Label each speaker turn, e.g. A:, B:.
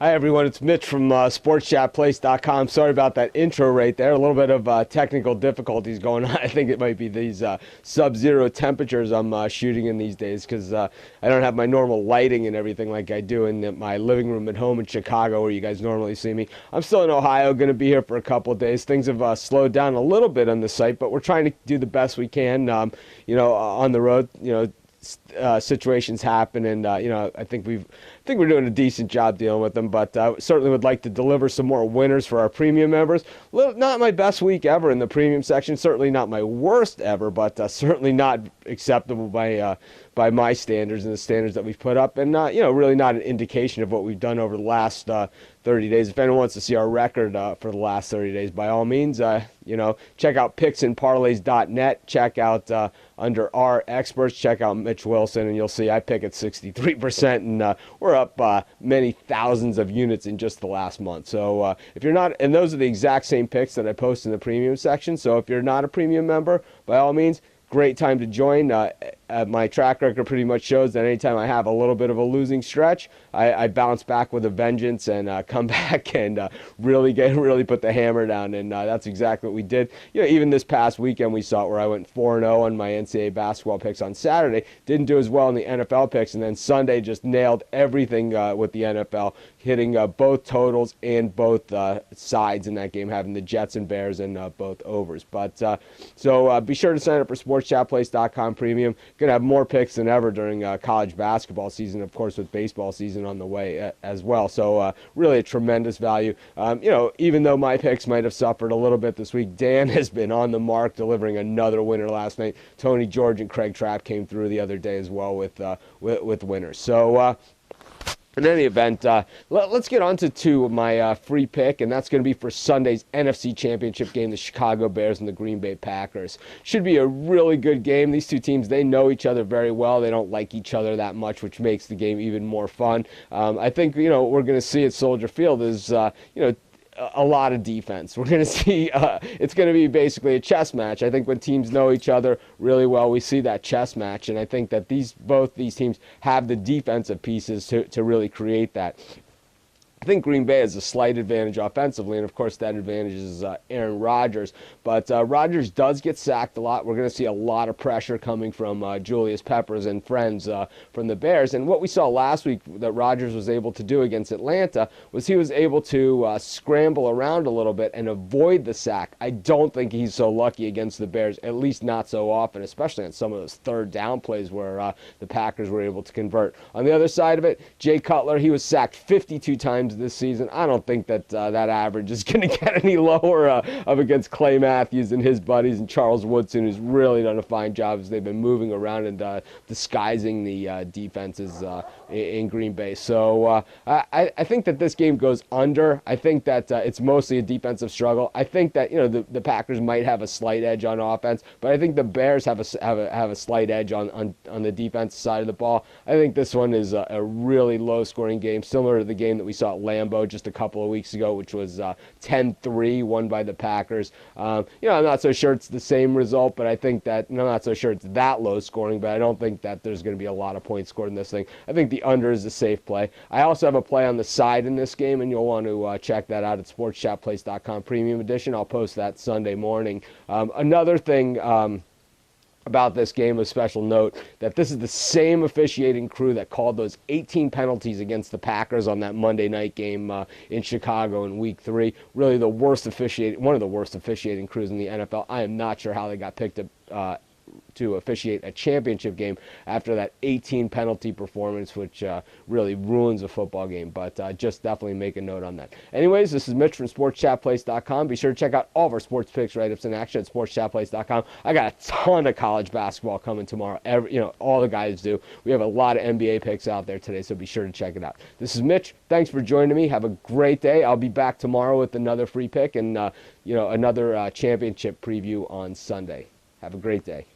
A: Hi, everyone. It's Mitch from SportsChatPlace.com. Sorry about that intro right there. A little bit of technical difficulties going on. I think it might be these sub-zero temperatures I'm shooting in these days because I don't have my normal lighting and everything like I do in my living room at home in Chicago where you guys normally see me. I'm still in Ohio, going to be here for a couple of days. Things have slowed down a little bit on the site, but we're trying to do the best we can, on the road, situations happen, and I think we're doing a decent job dealing with them. But I certainly would like to deliver some more winners for our premium members. Not my best week ever in the premium section. Certainly not my worst ever, but certainly not acceptable by my standards and the standards that we've put up, and really not an indication of what we've done over the last 30 days. If anyone wants to see our record for the last 30 days, by all means, check out picksandparlays.net. Check out under our experts, check out Mitch Wilson, and you'll see I pick at 63%, and we're up many thousands of units in just the last month. So if you're not, and those are the exact same picks that I post in the premium section. So if you're not a premium member, by all means, great time to join. My track record pretty much shows that anytime I have a little bit of a losing stretch, I bounce back with a vengeance and come back and really put the hammer down. And that's exactly what we did. Even this past weekend we saw it where I went 4-0 on my NCAA basketball picks on Saturday. Didn't do as well in the NFL picks, and then Sunday just nailed everything with the NFL, hitting both totals and both sides in that game, having the Jets and Bears and both overs. But so be sure to sign up for SportsChatPlace.com Premium. Going to have more picks than ever during college basketball season, of course, with baseball season on the way as well. So really a tremendous value. Even though my picks might have suffered a little bit this week, Dan has been on the mark, delivering another winner last night. Tony George and Craig Trapp came through the other day as well with winners. So in any event, let's get on to my free pick, and that's going to be for Sunday's NFC Championship game, the Chicago Bears and the Green Bay Packers. Should be a really good game. These two teams, they know each other very well. They don't like each other that much, which makes the game even more fun. I think, what we're going to see at Soldier Field is, a lot of defense. We're going to see, it's going to be basically a chess match. I think when teams know each other really well, we see that chess match, and I think that both these teams have the defensive pieces to really create that. I think Green Bay has a slight advantage offensively, and of course that advantage is Aaron Rodgers. But Rodgers does get sacked a lot. We're going to see a lot of pressure coming from Julius Peppers and friends from the Bears. And what we saw last week that Rodgers was able to do against Atlanta was he was able to scramble around a little bit and avoid the sack. I don't think he's so lucky against the Bears, at least not so often, especially on some of those third down plays where the Packers were able to convert. On the other side of it, Jay Cutler, he was sacked 52 times this season. I don't think that that average is going to get any lower up against Clay Matthews and his buddies and Charles Woodson, who's really done a fine job as they've been moving around and disguising the defenses in Green Bay. So I think that this game goes under. I think that it's mostly a defensive struggle. I think that the Packers might have a slight edge on offense, but I think the Bears have a slight edge on the defensive side of the ball. I think this one is a really low-scoring game, similar to the game that we saw at Lambeau just a couple of weeks ago, which was 10-3, won by the Packers. I'm not so sure it's the same result, but I think that I'm not so sure it's that low scoring, but I don't think that there's going to be a lot of points scored in this thing. I think the under is a safe play. I also have a play on the side in this game, and you'll want to check that out at sportschatplace.com Premium Edition. I'll post that Sunday morning. Another thing about this game of special note, that this is the same officiating crew that called those 18 penalties against the Packers on that Monday night game in Chicago in Week 3. Really one of the worst officiating crews in the NFL. I am not sure how they got picked up to officiate a championship game after that 18 penalty performance, which really ruins a football game. But just definitely make a note on that. Anyways, this is Mitch from SportsChatPlace.com. Be sure to check out all of our sports picks, write-ups, and action at SportsChatPlace.com. I got a ton of college basketball coming tomorrow. All the guys do. We have a lot of NBA picks out there today, so be sure to check it out. This is Mitch. Thanks for joining me. Have a great day. I'll be back tomorrow with another free pick and another championship preview on Sunday. Have a great day.